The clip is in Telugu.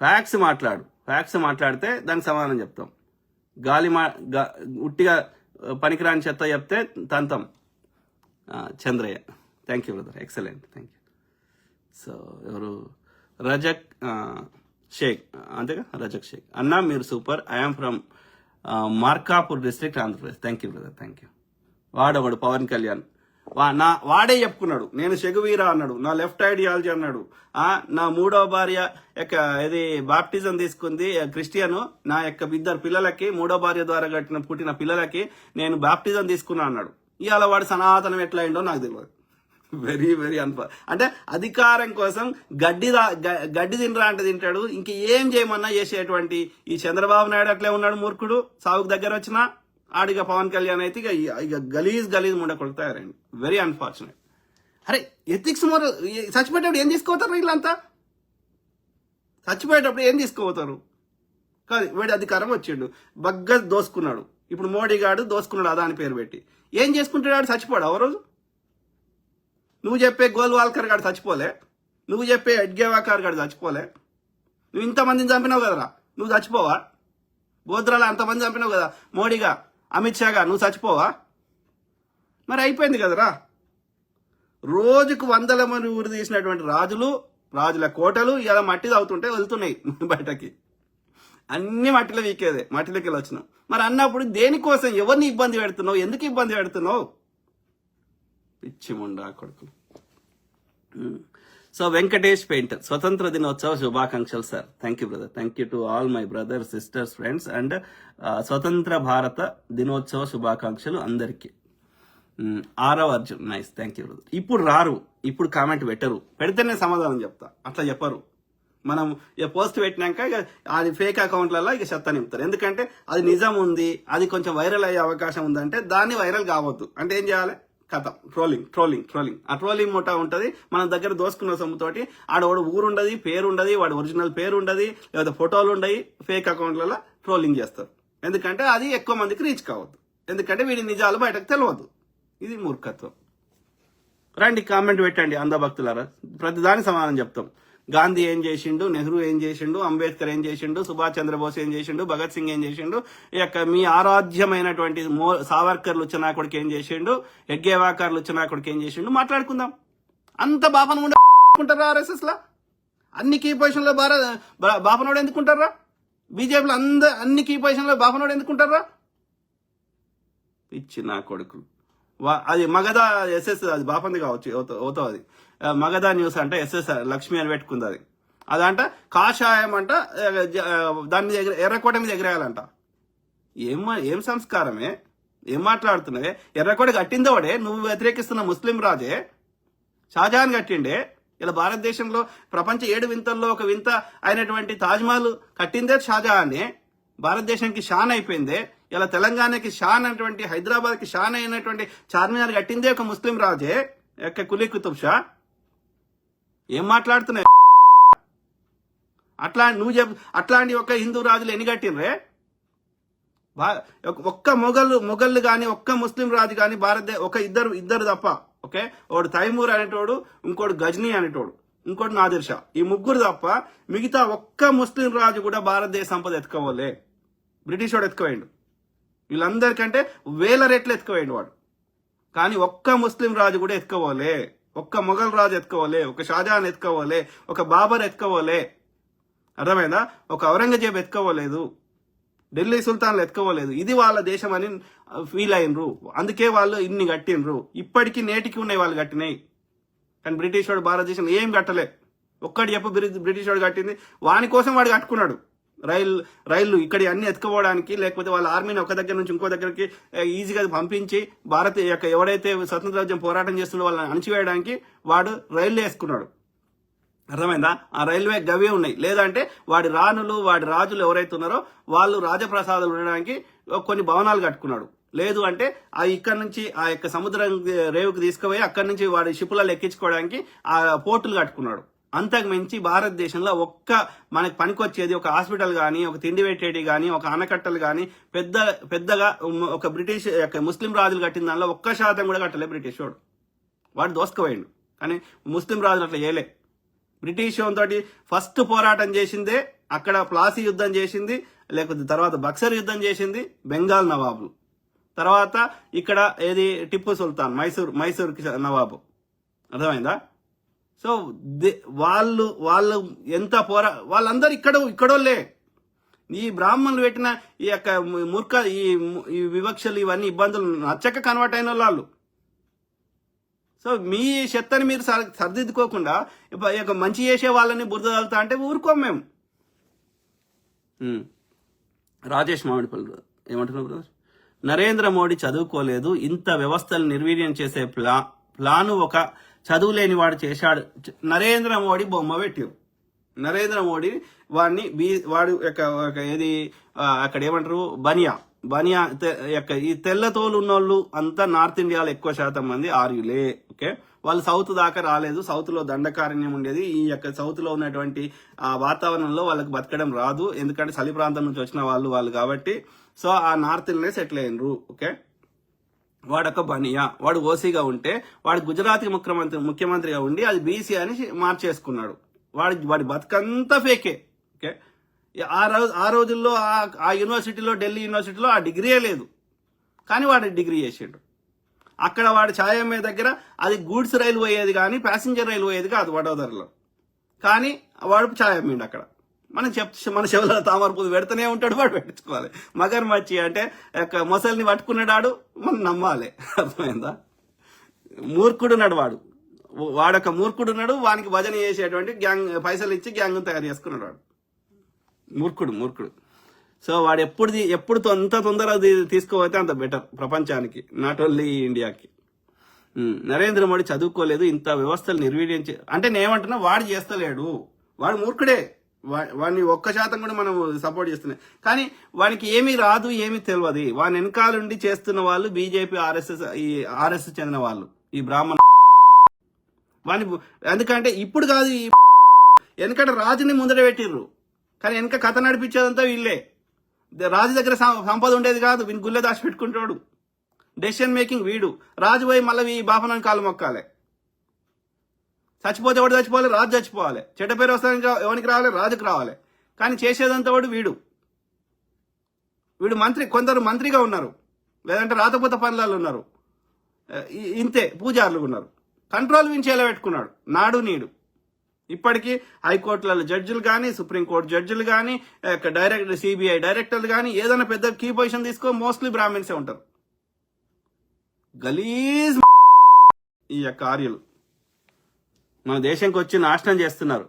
ఫ్యాక్ట్స్ మాట్లాడితే దానికి సమాధానం చెప్తాం. ఉట్టిగా పనికిరాని చెత్త చెప్తే తంతం. Chandraiah, thank you brother, excellent, thank you. So ఎవరు, రజక్ షేక్, అంతేగా, రజక్ షేక్. అన్నా మీరు super, I'm from Markapur district, Andhra Pradesh. Thank you brother, thank you. వాడవాడు పవన్ కళ్యాణ్ వాడే చెప్పుకున్నాడు, నేను షెగువీరా అన్నాడు, నా లెఫ్ట్ ఐడియాలజీ అన్నాడు, నా 3వ భార్య యొక్క ఇది బాప్టిజం తీసుకుంది క్రిస్టియను, నా యొక్క 2 పిల్లలకి 3వ భార్య ద్వారా పుట్టిన పిల్లలకి నేను బాప్టిజం తీసుకున్నా అన్నాడు. ఇవాళ వాడు సనాతనం ఎట్లా అయిందో నాకు తెలియదు. వెరీ వెరీ అంటే అధికారం కోసం గడ్డి తినరా అంటే తింటాడు, ఇంక ఏం చేయమన్నా చేసేటువంటి ఈ చంద్రబాబు నాయుడు అట్లే ఉన్నాడు మూర్ఖుడు. సాగుకు దగ్గర వచ్చినా ఆడిగా పవన్ కళ్యాణ్ అయితే ఇక గలీజ్ ముండ కొడుకు తయారైంది. Very unfortunate. అరే ఎథిక్స్ చచ్చిపోయేటప్పుడు ఏం తీసుకోపోతారు వీళ్ళంతా? చచ్చిపోయేటప్పుడు ఏం తీసుకోపోతారు? కాదు, వీడి అధికారం వచ్చిండు, బగ్గ దోసుకున్నాడు. ఇప్పుడు మోడీ గాడు దోసుకున్నాడు అదాని పేరు పెట్టి. ఏం చేసుకుంటాడు? చచ్చిపోడు ఒక రోజు. నువ్వు చెప్పే గోల్వాల్కర్ గాడు చచ్చిపోలే, నువ్వు చెప్పే ఎడ్గేవాకర్ గాడు చచ్చిపోలే, నువ్వు ఇంతమందిని చంపినావు కదరా, నువ్వు చచ్చిపోవా? గోద్రాలో అంతమంది చంపినావు కదా మోడీగా, అమిత్ షాగా, నువ్వు చచ్చిపోవా? మరి అయిపోయింది కదరా. రోజుకు 100 మంది ఊరు తీసినటువంటి రాజుల కోటలు ఇలా మట్టి తాగుతుంటే వెళ్తున్నాయి బయటకి. అన్ని మట్టిలో వీకేదే, మట్టిలోకి వెళ్ళి వచ్చినావు. మరి అన్నప్పుడు దేనికోసం, ఎవరిని ఇబ్బంది పెడుతున్నావు, ఎందుకు ఇబ్బంది పెడుతున్నావు? పిచ్చి ముండా కొడుకు. సో వెంకటేష్ పెయింటర్, స్వతంత్ర దినోత్సవ శుభాకాంక్షలు sir. Thank you brother, thank you to all my brothers, sisters, friends. And స్వతంత్ర భారత దినోత్సవ శుభాకాంక్షలు అందరికీ. 6వ Arjun, nice, thank you brother. ఇప్పుడు రారు, ఇప్పుడు కామెంట్ పెట్టరు, పెడితేనే సమాధానం చెప్తా, అట్లా చెప్పరు. మనం ఇక పోస్ట్ పెట్టినాక ఇక అది ఫేక్ అకౌంట్లలో ఇక చెత్త నింపుతారు. ఎందుకంటే అది నిజం ఉంది, అది కొంచెం వైరల్ అయ్యే అవకాశం ఉందంటే దాన్ని వైరల్ కావద్దు అంటే ఏం చేయాలి? కథ ట్రోలింగ్. ఆ ట్రోలింగ్ మూట ఉంటుంది మన దగ్గర. దోసుకున్న సొమ్ముతోటి ఆడవాడు ఊరుండదు, పేరు ఉండదు, వాడు ఒరిజినల్ పేరు ఉండదు, లేదా ఫోటోలు ఉండయి, ఫేక్ అకౌంట్లలో ట్రోలింగ్ చేస్తారు. ఎందుకంటే అది ఎక్కువ మందికి రీచ్ కావద్దు, ఎందుకంటే వీడి నిజాలు బయటకు తెలియదు. ఇది మూర్ఖత్వం. రండి కామెంట్ పెట్టండి అంధభక్తులారా, ప్రతిదాని సమాధానం చెప్తాం. గాంధీ ఏం చేసిండు, నెహ్రూ ఏం చేసిండు, అంబేద్కర్ ఏం చేసిండు, సుభాష్ చంద్రబోస్ ఏం చేసిండు, భగత్ సింగ్ ఏం చేసిండు, ఈ యొక్క మీ ఆరాధ్యమైనటువంటి సావర్కర్ లుచ్చనాకుడికి ఏం చేసిండు, హెగ్గేవాకర్ లుచ్చనాకుడికి ఏం చేసిండు మాట్లాడుకుందాం. అంత బాపన ఉంటారా ఆర్ఎస్ఎస్ లా? అన్ని కీ పొజిషన్ లో బాపనోడు ఎందుకుంటారా? బీజేపీలో అన్ని కీ పొజిషన్ లో బాపనోడు ఎందుకుంటారా? పిచ్చి నా కొడుకు. అది మగధ ఎస్ఎస్, అది బాపంది కావచ్చు, అవుతావు. అది మగధ న్యూస్ అంట, ఎస్ఎస్ లక్ష్మి అని పెట్టుకుంది. అది అదంట కాషాయం అంట, దాని మీద ఎర్రకోట మీద ఎగిరేయాలంట. ఏం సంస్కారమే, ఏం మాట్లాడుతున్నావే? ఎర్రకోట కట్టిందో వాడే, నువ్వు వ్యతిరేకిస్తున్న ముస్లిం రాజే షాజహాన్ కట్టిండే. ఇలా భారతదేశంలో ప్రపంచ 7 వింతల్లో ఒక వింత అయినటువంటి తాజ్మహల్ కట్టిందే షాజహానే. భారతదేశానికి షాన్ అయిపోయిందే. ఇలా తెలంగాణకి షాన్ అయినటువంటి, హైదరాబాద్ కి షాన్ అయినటువంటి చార్మినార్ కట్టిందే ఒక ముస్లిం రాజే, యొక్క కులీ కుతుబ్ షా. ఏం మాట్లాడుతున్నాయి? అట్లాంటి ఒక హిందూ రాజులు ఎన్ని కట్టినరే? ఒక్క మొఘళ్ళు కానీ, ఒక్క ముస్లిం రాజు కానీ ఒక ఇద్దరు తప్ప. ఓకే, ఒకడు తైమూర్ అనేటోడు, ఇంకోటి గజ్నీ అనేటోడు, ఇంకోటి నాదిర్ షా. ఈ ముగ్గురు తప్ప మిగతా ఒక్క ముస్లిం రాజు కూడా భారతదేశ సంపద ఎత్తుకోవాలే. బ్రిటిష్ వాడు ఎత్తుకోవేయండు, వీళ్ళందరికంటే 1000 రెట్లు ఎత్తుకోవేయండు వాడు. కానీ ఒక్క ముస్లిం రాజు కూడా ఎత్తుకోవాలే, ఒక్క మొఘల్ రాజు ఎత్తుకోవాలే, ఒక షాజహాన్ ఎత్తుకోవాలే, ఒక బాబర్ ఎత్తుకోవాలే. అర్థమైందా? ఒక ఔరంగజేబ్ ఎత్తుకోవలేదు, ఢిల్లీ సుల్తాన్లు ఎత్తుకోవలేదు. ఇది వాళ్ళ దేశం అని ఫీల్ అయినరు, అందుకే వాళ్ళు ఇన్ని కట్టినరు. ఇప్పటికీ నేటికి ఉన్నాయి వాళ్ళు కట్టినాయి. కానీ బ్రిటిష్ వాడు భారతదేశం ఏం కట్టలే. ఒక్కటి చెప్పు బ్రిటిష్ వాడు కట్టింది, వాని కోసం వాడు కట్టుకున్నాడు రైళ్లు ఇక్కడ అన్ని ఎత్తుకోవడానికి, లేకపోతే వాళ్ళ ఆర్మీని ఒక దగ్గర నుంచి ఇంకో దగ్గరికి ఈజీగా పంపించి భారత్ యొక్క ఎవడైతే స్వతంత్ర రాజ్యం పోరాటం చేస్తుండో వాళ్ళని అణచివేయడానికి వాడు రైళ్లు వేసుకున్నాడు. అర్థమైందా? ఆ రైల్వే గవే ఉన్నాయి. లేదంటే వాడి రాణులు, వాడి రాజులు ఎవరైతే ఉన్నారో వాళ్ళు రాజప్రసాదాలు ఉండడానికి కొన్ని భవనాలు కట్టుకున్నాడు. లేదు అంటే ఇక్కడ నుంచి ఆ యొక్క సముద్రం రేవుకు తీసుకుపోయి అక్కడి నుంచి వాడి షిప్పులలో ఎక్కించుకోవడానికి ఆ పోర్టులు కట్టుకున్నాడు. అంతకు మించి భారతదేశంలో మనకి పనికొచ్చేది ఒక హాస్పిటల్ కానీ, ఒక తిండి పెట్టేది కానీ, ఒక ఆనకట్టలు కానీ పెద్దగా ఒక బ్రిటిష్ ముస్లిం రాజులు కట్టిన దానిలో 1% కూడా కట్టలే బ్రిటిష్ వాడు దోసుకుపోయిండు. కానీ ముస్లిం రాజులు అట్లా చేయలే. బ్రిటిష్ తోటి ఫస్ట్ పోరాటం చేసిందే అక్కడ ప్లాసీ యుద్ధం చేసింది, లేకపోతే తర్వాత బక్సర్ యుద్ధం చేసింది బెంగాల్ నవాబులు. తర్వాత ఇక్కడ ఏది టిప్పు సుల్తాన్, మైసూర్ నవాబు. అర్థమైందా? సో వాళ్ళు ఎంత వాళ్ళందరూ ఇక్కడోళ్ళే. ఈ బ్రాహ్మణులు పెట్టిన ఈ యొక్క ఈ వివక్షలు ఇవన్నీ ఇబ్బందులు నచ్చక కన్వర్ట్ అయిన వాళ్ళు. సో మీ చెత్తని మీరు సర్దిద్దుకోకుండా ఇక మంచి చేసే వాళ్ళని బురద తగులుతా అంటే ఊరుకోం మేము. రాజేష్ మామిడిపల్లి ఏమంటున్నారు బ్రదర్? నరేంద్ర మోడీ చదువుకోలేదు, ఇంత వ్యవస్థలు నిర్వీర్యం చేసే ప్లాను ఒక చదువు లేని వాడు చేశాడు. నరేంద్ర మోడీ బొమ్మ పెట్టారు. నరేంద్ర మోడీ వాడు ఏది అక్కడ ఏమంటారు బనియా ఈ తెల్ల తోలు ఉన్నోళ్ళు అంతా నార్త్ ఇండియాలో ఎక్కువ శాతం మంది ఆర్యులే. ఓకే, వాళ్ళు సౌత్ దాకా రాలేదు. సౌత్ లో దండకారణ్యం ఉండేది. ఈ యొక్క సౌత్ లో ఉన్నటువంటి ఆ వాతావరణంలో వాళ్ళకి బతకడం రాదు, ఎందుకంటే చలి ప్రాంతం నుంచి వచ్చిన వాళ్ళు కాబట్టి. సో ఆ నార్త్ లోనే సెటిల్ అయినరు. ఓకే, వాడొక బనియా, వాడు ఓసీగా ఉంటే వాడు గుజరాత్ ముఖ్యమంత్రిగా ఉండి అది బీసీ అని మార్చేసుకున్నాడు. వాడి బతుకంతా ఫేకే. ఓకే, ఆ రోజుల్లో ఆ యూనివర్సిటీలో, ఢిల్లీ యూనివర్సిటీలో ఆ డిగ్రీయే లేదు, కానీ వాడు డిగ్రీ చేసాడు. అక్కడ వాడు ఛాయమ్మే దగ్గర అది గూడ్స్ రైలు పోయేది కానీ ప్యాసింజర్ రైలు పోయేది కాదు వడోదరలో, కానీ వాడు ఛాయమ్మిండు అక్కడ. మన చెవుల తామరపూది పెడుతూనే ఉంటాడు, వాడు పెట్టించుకోవాలి. మగర్మచ్చి అంటే మొసలిని పట్టుకున్నాడు, మనం నమ్మాలి. అర్థమైందా? మూర్ఖుడున్నాడు వాడొక మూర్ఖుడున్నాడు. వానికి భజన చేసేటువంటి గ్యాంగ్ పైసలు ఇచ్చి గ్యాంగ్ తయారు చేసుకున్నాడు వాడు. మూర్ఖుడు. సో వాడు ఎప్పుడు అంత తొందరగా తీసుకోపోతే అంత బెటర్ ప్రపంచానికి, నాట్ ఓన్లీ ఇండియాకి. నరేంద్ర మోడీ చదువుకోలేదు, ఇంత వ్యవస్థలు నిర్వీర్యం అంటే నేనేమంటున్నా, వాడు చేస్తలేడు, వాడు మూర్ఖుడే. వాడిని 1% కూడా మనం సపోర్ట్ చేస్తున్నాం, కానీ వానికి ఏమీ రాదు, ఏమీ తెలియదు. వాని వెనకాలండి చేస్తున్న వాళ్ళు బీజేపీ, ఆర్ఎస్ఎస్ చెందిన వాళ్ళు, ఈ బ్రాహ్మణ వాని. ఎందుకంటే ఇప్పుడు కాదు, వెనకట రాజుని ముందర పెట్టిర్రు, కానీ వెనక కథ నడిపించేదంతా వీళ్ళే. రాజు దగ్గర సంపద ఉండేది కాదు, వీని గుళ్ళే దాచి పెట్టుకుంటాడు. డెసిషన్ మేకింగ్ వీడు. రాజు పోయి మళ్ళీ ఈ బాపనాన్ని కాలు మొక్కాలి. చచ్చిపోతే ఎవడు చచ్చిపోవాలి? రాజు చచ్చిపోవాలి. చెడ్డ పేరు వస్తానికి ఎవరికి రావాలి? రాజుకు రావాలి. కానీ చేసేదంతా వాడు వీడు మంత్రి. కొందరు మంత్రిగా ఉన్నారు, లేదంటే రాతపోత పనులలో ఉన్నారు, ఇంతే పూజారులు ఉన్నారు. కంట్రోల్ వించేలా పెట్టుకున్నాడు నాడు నీడు. ఇప్పటికీ హైకోర్టులలో జడ్జిలు కానీ, సుప్రీంకోర్టు జడ్జిలు కానీ, సిబిఐ డైరెక్టర్లు కానీ, ఏదైనా పెద్ద కీ పొజిషన్ తీసుకో మోస్ట్లీ బ్రాహ్మిన్సే ఉంటారు. గలీజ్ ఈ యొక్క ఆర్యులు మన దేశంకి వచ్చి నాశనం చేస్తున్నారు.